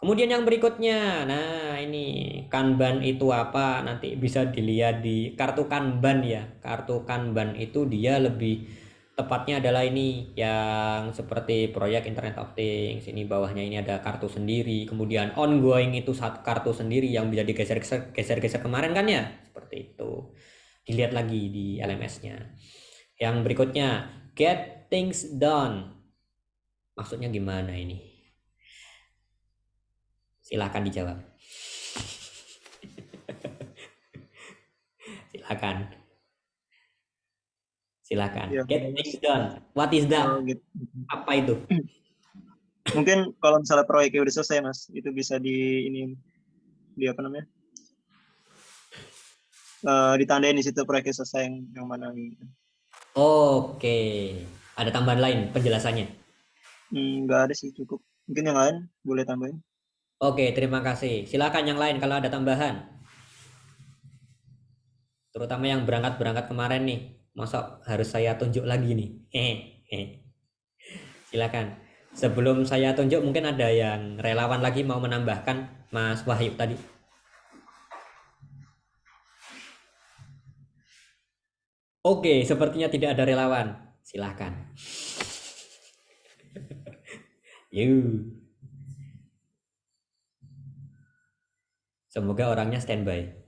Kemudian yang berikutnya, nah ini Kanban itu apa? Nanti bisa dilihat di kartu Kanban ya. Kartu Kanban itu dia lebih tepatnya adalah ini yang seperti proyek Internet of Things. Ini bawahnya ini ada kartu sendiri. Kemudian ongoing itu satu kartu sendiri yang bisa digeser-geser kemarin kan ya. Seperti itu. Dilihat lagi di LMS-nya. Yang berikutnya, get things done. Maksudnya gimana ini? Silahkan dijawab. Silakan. Ya, Get things done. What is that? gitu. Apa itu? Mungkin kalau misalnya proyeknya udah selesai Mas, itu bisa di apa namanya? Ditandain di situ proyeknya selesai yang mana gitu. Oke. Ada tambahan lain penjelasannya? Nggak ada sih, cukup. Mungkin yang lain boleh tambahin. Oke, terima kasih. Silakan yang lain kalau ada tambahan. Terutama yang berangkat kemarin nih. Masa harus saya tunjuk lagi nih? Silakan. Sebelum saya tunjuk mungkin ada yang relawan lagi mau menambahkan, Mas Wahyu tadi. Oke, sepertinya tidak ada relawan. Silakan. Yuk. Semoga orangnya standby.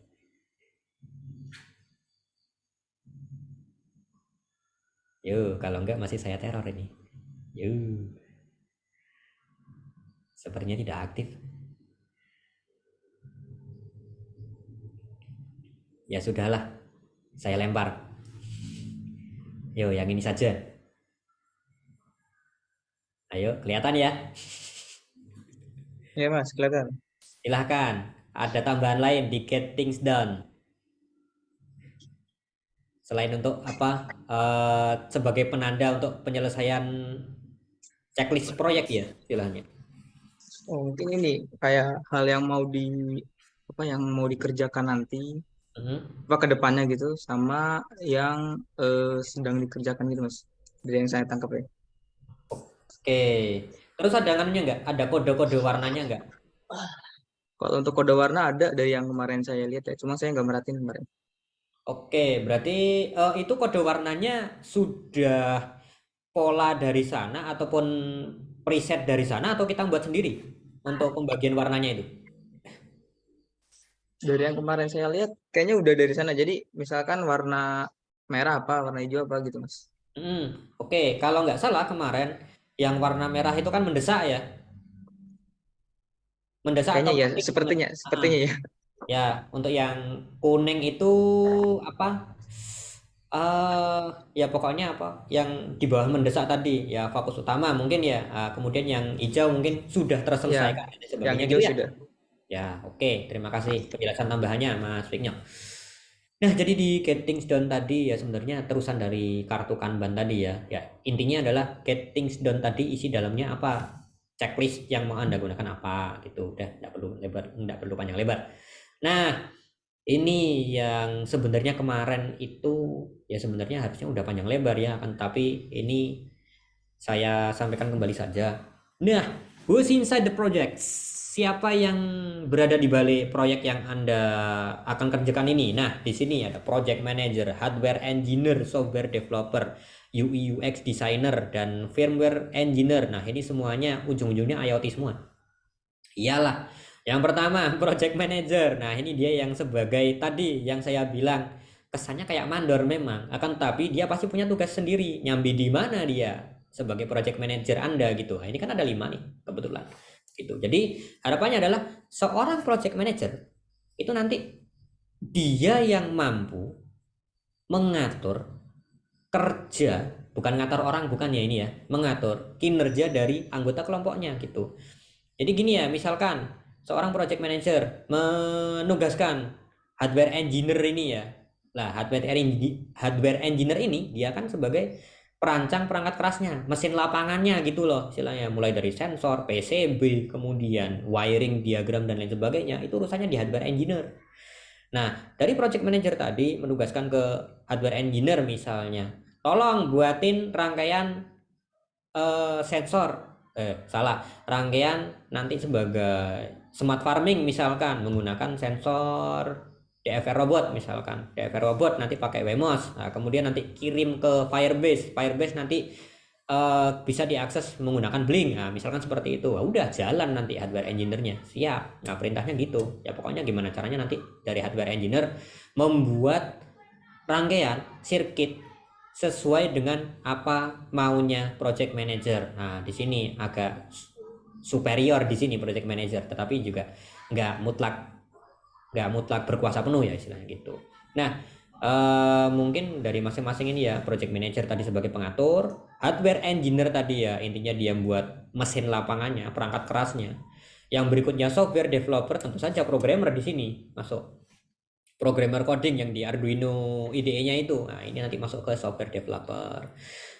Yuk, kalau enggak masih saya teror ini. Yuk. Sepertinya tidak aktif. Ya sudahlah, saya lempar. Yuk, yang ini saja. Ayo, kelihatan ya? Ya Mas, kelihatan. Silahkan. Ada tambahan lain di get things done. Selain untuk apa? Sebagai penanda untuk penyelesaian checklist proyek ya, istilahnya. Oh, mungkin ini kayak hal yang mau dikerjakan nanti apa ke depannya gitu, sama yang sedang dikerjakan gitu Mas, dari yang saya tangkap ya. Oke, terus ada anunya nggak? Ada kode-kode warnanya nggak? Kalau untuk kode warna ada dari yang kemarin saya lihat ya, cuma saya nggak merhatiin kemarin. Oke, berarti itu kode warnanya sudah pola dari sana ataupun preset dari sana, atau kita buat sendiri untuk pembagian warnanya itu? Dari yang kemarin saya lihat kayaknya udah dari sana. Jadi misalkan warna merah apa, warna hijau apa gitu Mas. Oke, kalau nggak salah kemarin yang warna merah itu kan mendesak ya? Mendesak Kayaknya atau ya, penting? sepertinya ya. Ya, untuk yang kuning itu apa? Ya pokoknya apa? Yang di bawah mendesak tadi ya fokus utama mungkin ya. Kemudian yang hijau mungkin sudah terselesaikan dan Yang sebagainya hijau gitu ya. sudah. Ya, oke. Terima kasih penjelasan tambahannya, Mas Vigno. Nah, jadi di get things done tadi ya sebenarnya terusan dari kartu Kanban tadi ya. Ya, intinya adalah get things done tadi isi dalamnya apa? Checklist yang mau Anda gunakan apa gitu. Udah, enggak perlu panjang lebar. Nah, ini yang sebenarnya kemarin itu ya sebenarnya harusnya udah panjang lebar ya kan, tapi ini saya sampaikan kembali saja. Nah, who's inside the project? Siapa yang berada di balik proyek yang Anda akan kerjakan ini? Nah, di sini ada project manager, hardware engineer, software developer, UI UX designer, dan firmware engineer. Nah, ini semuanya ujung-ujungnya IoT semua. Iyalah, Yang pertama, project manager. Nah, ini dia yang sebagai tadi yang saya bilang kesannya kayak mandor memang, akan tapi dia pasti punya tugas sendiri. Nyambi di mana dia sebagai project manager Anda gitu. Nah, ini kan ada 5 nih kebetulan. Gitu. Jadi, harapannya adalah seorang project manager itu nanti dia yang mampu mengatur kerja, bukan ngatur orang, bukan ya ini ya, mengatur kinerja dari anggota kelompoknya gitu. Jadi gini ya, misalkan seorang project manager menugaskan hardware engineer ini ya. Lah, hardware engineer ini dia kan sebagai perancang perangkat kerasnya, mesin lapangannya gitu loh, istilahnya mulai dari sensor, PCB, kemudian wiring, diagram dan lain sebagainya, itu urusannya di hardware engineer. Nah, dari project manager tadi menugaskan ke hardware engineer misalnya, tolong buatin rangkaian sensor, rangkaian nanti sebagai smart farming misalkan menggunakan sensor DFR robot misalkan, DFR robot nanti pakai Wemos. Nah, kemudian nanti kirim ke Firebase nanti bisa diakses menggunakan Blink. Nah, misalkan seperti itu. Wah, udah jalan nanti hardware engineer-nya. Siap. Nah, perintahnya gitu. Ya pokoknya gimana caranya nanti dari hardware engineer membuat rangkaian sirkuit sesuai dengan apa maunya project manager. Nah, di sini agak superior di sini project manager, tetapi juga nggak mutlak berkuasa penuh ya istilahnya gitu. Nah, mungkin dari masing-masing ini ya, project manager tadi sebagai pengatur, hardware engineer tadi ya intinya dia buat mesin lapangannya, perangkat kerasnya. Yang berikutnya software developer, tentu saja programmer di sini masuk. Programmer coding yang di Arduino IDE-nya itu. Nah, ini nanti masuk ke software developer.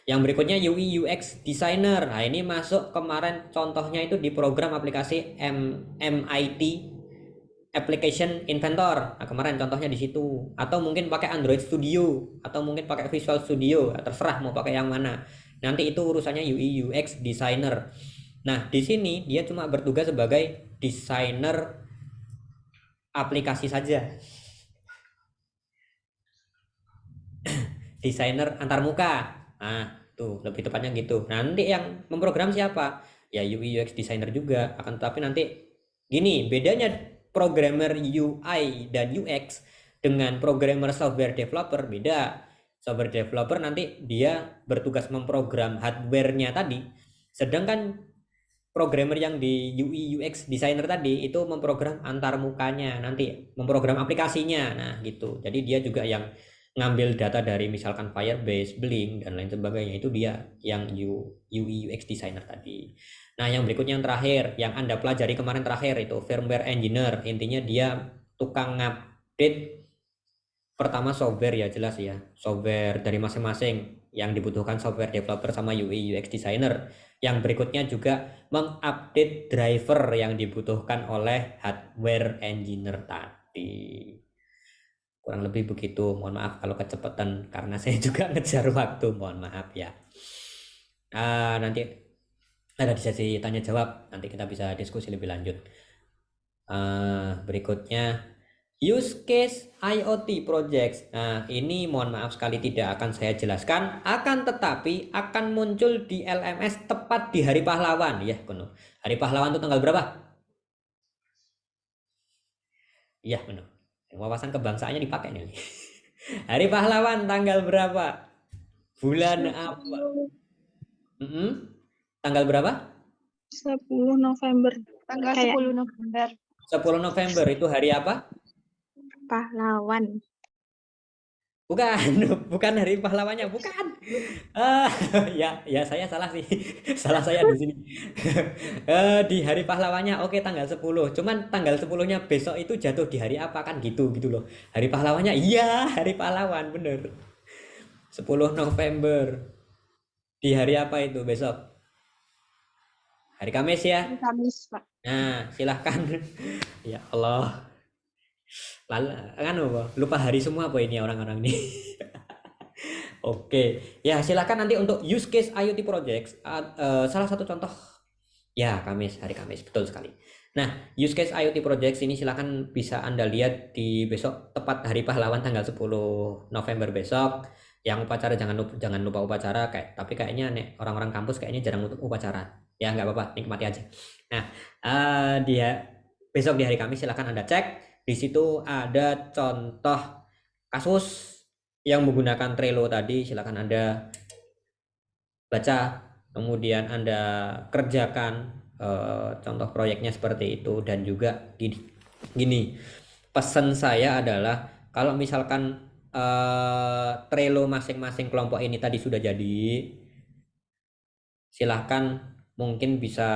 Yang berikutnya UI UX designer. Nah, ini masuk kemarin contohnya itu di program aplikasi MIT Application Inventor. Nah, kemarin contohnya di situ. Atau mungkin pakai Android Studio atau mungkin pakai Visual Studio, terserah mau pakai yang mana. Nanti itu urusannya UI UX designer. Nah, di sini dia cuma bertugas sebagai desainer aplikasi saja. Desainer antarmuka. Nah, tuh lebih tepatnya gitu. Nanti yang memprogram siapa? Ya UI UX designer juga. Akan tetapi nanti gini, bedanya programmer UI dan UX dengan programmer software developer beda. Software developer nanti dia bertugas memprogram hardware-nya tadi. Sedangkan programmer yang di UI UX designer tadi itu memprogram antarmukanya, nanti memprogram aplikasinya. Nah, gitu. Jadi dia juga yang ngambil data dari misalkan Firebase, Blink dan lain sebagainya, itu dia yang UI UX designer tadi. Nah, yang berikutnya yang terakhir, yang Anda pelajari kemarin terakhir itu firmware engineer. Intinya dia tukang ngupdate pertama software ya, jelas ya. Software dari masing-masing yang dibutuhkan software developer sama UI UX designer. Yang berikutnya juga mengupdate driver yang dibutuhkan oleh hardware engineer tadi. Kurang lebih begitu. Mohon maaf kalau kecepatan karena saya juga ngejar waktu. Mohon maaf ya. Nanti ada di sesi tanya jawab, nanti kita bisa diskusi lebih lanjut. Berikutnya use case IoT projects. Nah, ini mohon maaf sekali tidak akan saya jelaskan, akan tetapi akan muncul di LMS tepat di Hari Pahlawan ya, Kuno. Hari Pahlawan itu tanggal berapa? Iya, benar. Wawasan kebangsaannya dipakai nih. Hari Pahlawan tanggal berapa? Bulan apa? Tanggal berapa? 10 November. Tanggal Kayak 10 November. 10 November itu hari apa? pahlawan. Bukan hari pahlawannya, bukan. Ya saya salah sih. Salah saya di sini. Di hari pahlawannya oke tanggal 10. Cuman tanggal 10-nya besok itu jatuh di hari apa kan gitu loh. Hari pahlawannya iya, hari pahlawan bener. 10 November. Di hari apa itu besok? Hari Kamis ya? Hari Kamis, Pak. Nah, silahkan. Ya Allah. Lalu kan lupa hari semua apa ini orang-orang ini. Oke, ya silahkan nanti untuk use case IoT projects. Salah satu contoh ya Kamis, hari Kamis, betul sekali. Nah, use case IoT projects ini silahkan bisa Anda lihat di besok tepat Hari Pahlawan tanggal 10 November besok. Yang upacara jangan lupa upacara tapi kayaknya nih orang-orang kampus kayaknya jarang nutup upacara. Ya nggak apa-apa, nikmati aja. Nah, dia besok di hari Kamis silahkan Anda cek. Di situ ada contoh kasus yang menggunakan Trello tadi, silahkan Anda baca, kemudian Anda kerjakan contoh proyeknya seperti itu. Dan juga gini, pesan saya adalah kalau misalkan Trello masing-masing kelompok ini tadi sudah jadi, silahkan mungkin bisa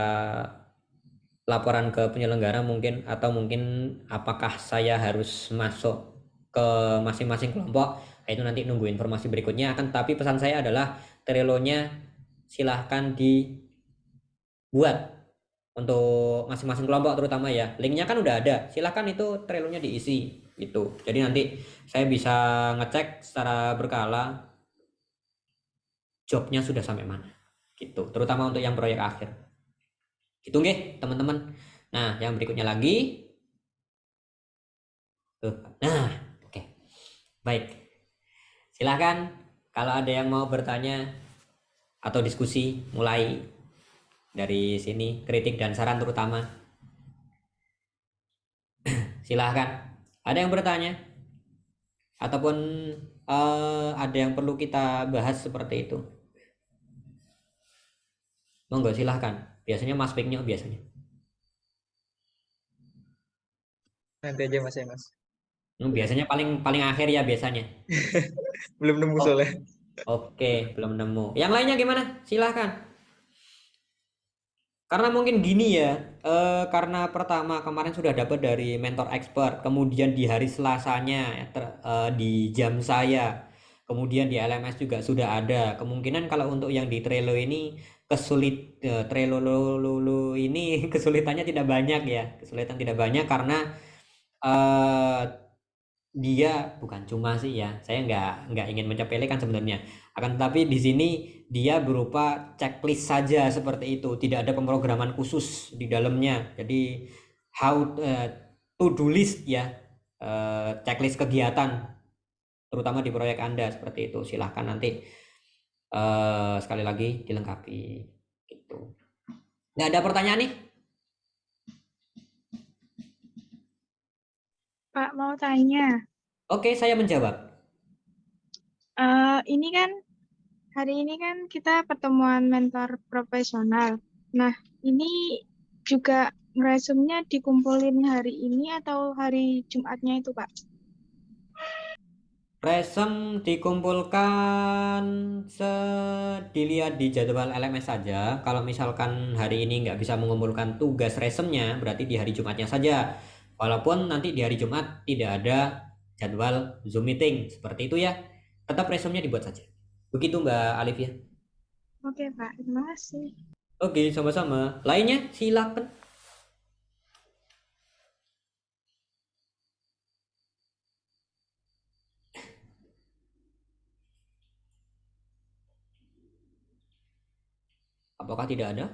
laporan ke penyelenggara mungkin, atau mungkin apakah saya harus masuk ke masing-masing kelompok, itu nanti nunggu informasi berikutnya. Akan tapi pesan saya adalah Trello-nya silahkan dibuat untuk masing-masing kelompok terutama ya. Linknya kan udah ada, silahkan itu Trello-nya diisi gitu. Jadi nanti saya bisa ngecek secara berkala jobnya sudah sampai mana gitu, terutama untuk yang proyek akhir gitu nggih teman-teman. Nah yang berikutnya lagi oke. Baik, silahkan kalau ada yang mau bertanya atau diskusi, mulai dari sini, kritik dan saran terutama. Silahkan, ada yang bertanya ataupun ada yang perlu kita bahas seperti itu, monggo silahkan. Biasanya Mas Piknya biasanya. Nanti aja Mas ya Mas. Biasanya paling akhir ya biasanya. Belum nemu soalnya. Oke, belum nemu. Yang lainnya gimana? Silahkan. Karena mungkin gini ya, karena pertama kemarin sudah dapat dari mentor expert, kemudian di hari Selasanya di jam saya, kemudian di LMS juga sudah ada. Kemungkinan kalau untuk yang di Trello ini Trello ini kesulitannya tidak banyak ya, kesulitan tidak banyak karena dia bukan cuma sih ya, saya nggak ingin menyepelekan sebenarnya, akan tetapi di sini dia berupa checklist saja seperti itu, tidak ada pemrograman khusus di dalamnya. Jadi to do list ya, checklist kegiatan terutama di proyek Anda seperti itu. Silahkan nanti sekali lagi dilengkapi gitu. Nggak ada pertanyaan nih? Pak, mau tanya. Oke, saya menjawab. Ini kan hari ini kan kita pertemuan mentor profesional. Nah, ini juga resumnya dikumpulin hari ini atau hari Jumatnya itu, Pak? Resum dikumpulkan dilihat di jadwal LMS saja. Kalau misalkan hari ini nggak bisa mengumpulkan tugas resumnya, berarti di hari Jumatnya saja. Walaupun nanti di hari Jumat tidak ada jadwal Zoom meeting seperti itu ya, tetap resumnya dibuat saja. Begitu Mbak Alivia. Oke, Pak. Terima kasih. Oke, sama-sama. Lainnya silakan. Apakah tidak ada?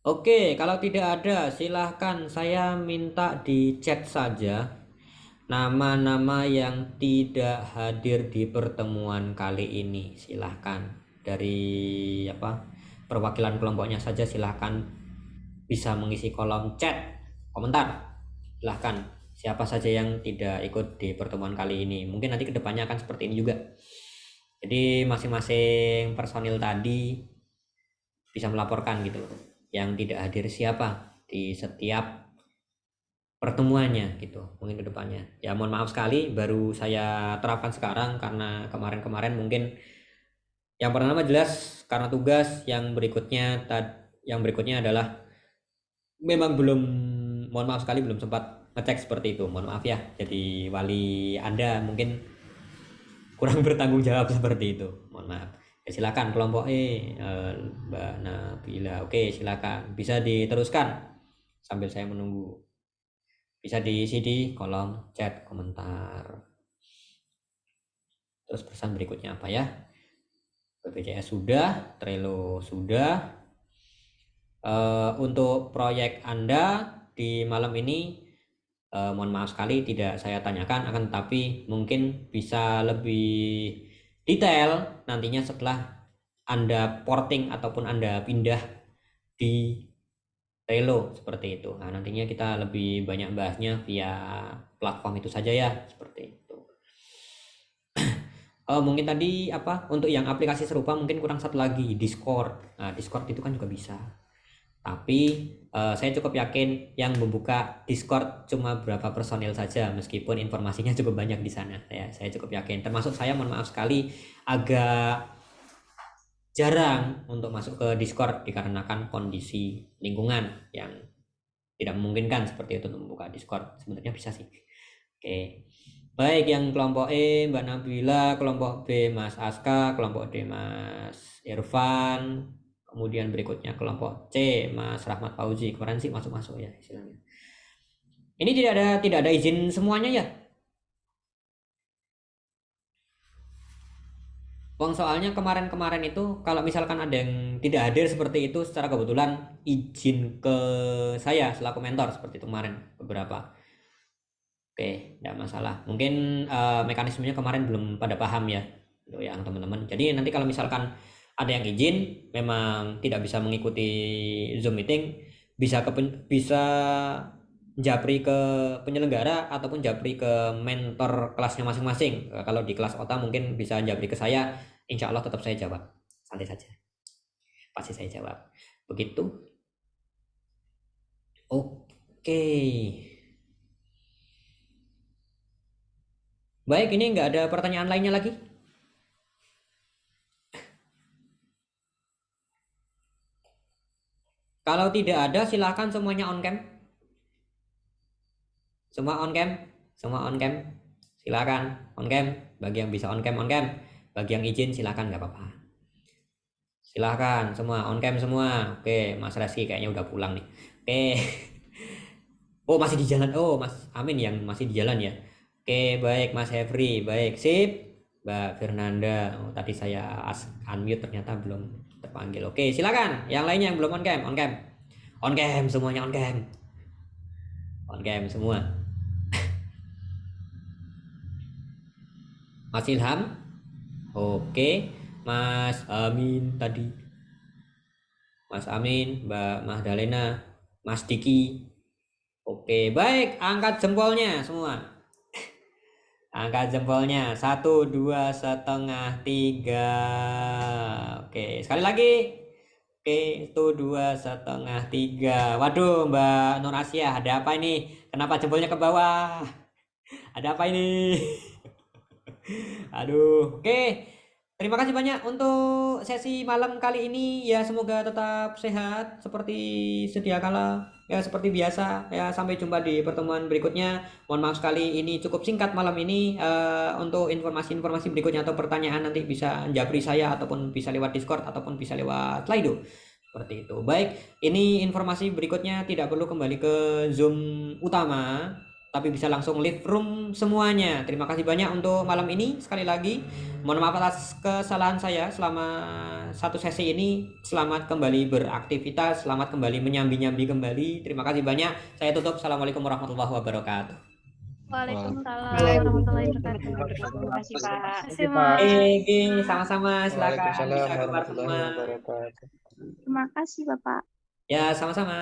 Oke, kalau tidak ada, silahkan saya minta di chat saja nama-nama yang tidak hadir di pertemuan kali ini. Silahkan dari perwakilan kelompoknya saja, silahkan bisa mengisi kolom chat komentar. Silahkan siapa saja yang tidak ikut di pertemuan kali ini. Mungkin nanti kedepannya akan seperti ini juga. Jadi masing-masing personil tadi bisa melaporkan gitu loh, yang tidak hadir siapa di setiap pertemuannya gitu. Mungkin kedepannya ya mohon maaf sekali baru saya terapkan sekarang, karena kemarin-kemarin mungkin yang pertama jelas karena tugas, yang berikutnya adalah memang belum, mohon maaf sekali belum sempat ngecek seperti itu. Mohon maaf ya, jadi wali Anda mungkin kurang bertanggung jawab seperti itu, mohon maaf. Ya, silakan kelompok Mbak Nabila. Oke, silakan bisa diteruskan sambil saya menunggu. Bisa diisi di kolom chat komentar. Terus pesan berikutnya apa ya? BPJS sudah, Trello sudah. Untuk proyek Anda di malam ini mohon maaf sekali tidak saya tanyakan, akan tetapi mungkin bisa lebih detail nantinya setelah Anda porting ataupun Anda pindah di Trello seperti itu. Nah, nantinya kita lebih banyak bahasnya via platform itu saja ya, seperti itu. Mungkin tadi untuk yang aplikasi serupa mungkin kurang satu lagi, Discord. Nah, Discord itu kan juga bisa. Tapi saya cukup yakin yang membuka Discord cuma beberapa personil saja, meskipun informasinya cukup banyak di sana. Saya cukup yakin. Termasuk saya, mohon maaf sekali, agak jarang untuk masuk ke Discord dikarenakan kondisi lingkungan yang tidak memungkinkan seperti itu untuk membuka Discord. Sebenarnya bisa sih. Oke. Baik, yang kelompok E Mbak Nabila, kelompok B Mas Aska, kelompok D Mas Irfan, kemudian berikutnya kelompok C Mas Rahmat Fauzi. Kemarin sih masuk-masuk ya istilahnya. Ini tidak ada izin semuanya ya? Soalnya kemarin-kemarin itu kalau misalkan ada yang tidak hadir seperti itu secara kebetulan izin ke saya selaku mentor seperti itu kemarin beberapa. Oke, tidak masalah. Mungkin mekanismenya kemarin belum pada paham ya untuk yang teman-teman. Jadi nanti kalau misalkan ada yang izin memang tidak bisa mengikuti Zoom meeting, bisa japri ke penyelenggara ataupun japri ke mentor kelasnya masing-masing. Kalau di kelas OTA mungkin bisa japri ke saya. Insya Allah tetap saya jawab, santai saja, pasti saya jawab. Begitu. Oke. Baik, ini nggak ada pertanyaan lainnya lagi? Kalau tidak ada, silakan semuanya on cam. Semua on cam, semua on cam. Silakan on cam. Bagi yang bisa on cam, on cam. Bagi yang izin silakan, nggak apa-apa. Silakan semua on cam semua. Oke, Mas Reski kayaknya udah pulang nih. Oke. Oh, masih di jalan. Oh, Mas Amin yang masih di jalan ya. Oke, baik Mas Hefri, baik, sip. Mbak Fernanda, oh, tadi saya unmute ternyata belum terpanggil. Oke, silakan. Yang lainnya yang belum on cam, on cam. On cam semuanya on cam. On cam semua. Mas Ilham. Oke, Mas Amin tadi. Mas Amin, Mbak Mahdalena, Mas Diki. Oke, baik, angkat jempolnya semua. Angkat jempolnya. 1, 2, setengah, 3. Oke, sekali lagi. Oke, 1, 2, setengah, 3. Waduh, Mbak Nur Asia, ada apa ini? Kenapa jempolnya ke bawah? Ada apa ini? Aduh, oke. Terima kasih banyak untuk sesi malam kali ini. Ya, semoga tetap sehat seperti sedia kala. Ya, seperti biasa. Ya, sampai jumpa di pertemuan berikutnya. Mohon maaf sekali ini cukup singkat malam ini. Untuk informasi-informasi berikutnya atau pertanyaan nanti bisa japri saya ataupun bisa lewat Discord ataupun bisa lewat Slido. Seperti itu. Baik, ini informasi berikutnya tidak perlu kembali ke Zoom utama, tapi bisa langsung live room semuanya. Terima kasih banyak untuk malam ini. Sekali lagi, mohon maaf atas kesalahan saya selama satu sesi ini. Selamat kembali beraktivitas, selamat kembali menyambi-nyambi kembali. Terima kasih banyak. Saya tutup. Assalamualaikum warahmatullahi wabarakatuh. Waalaikumsalam warahmatullahi wabarakatuh. Terima kasih Pak. Terima kasih, Mas. Sama-sama. Silakan Waalaikumsalam bisa keluar warahmatullahi semua. wabarakatuh. Terima kasih, Bapak. Ya, sama-sama.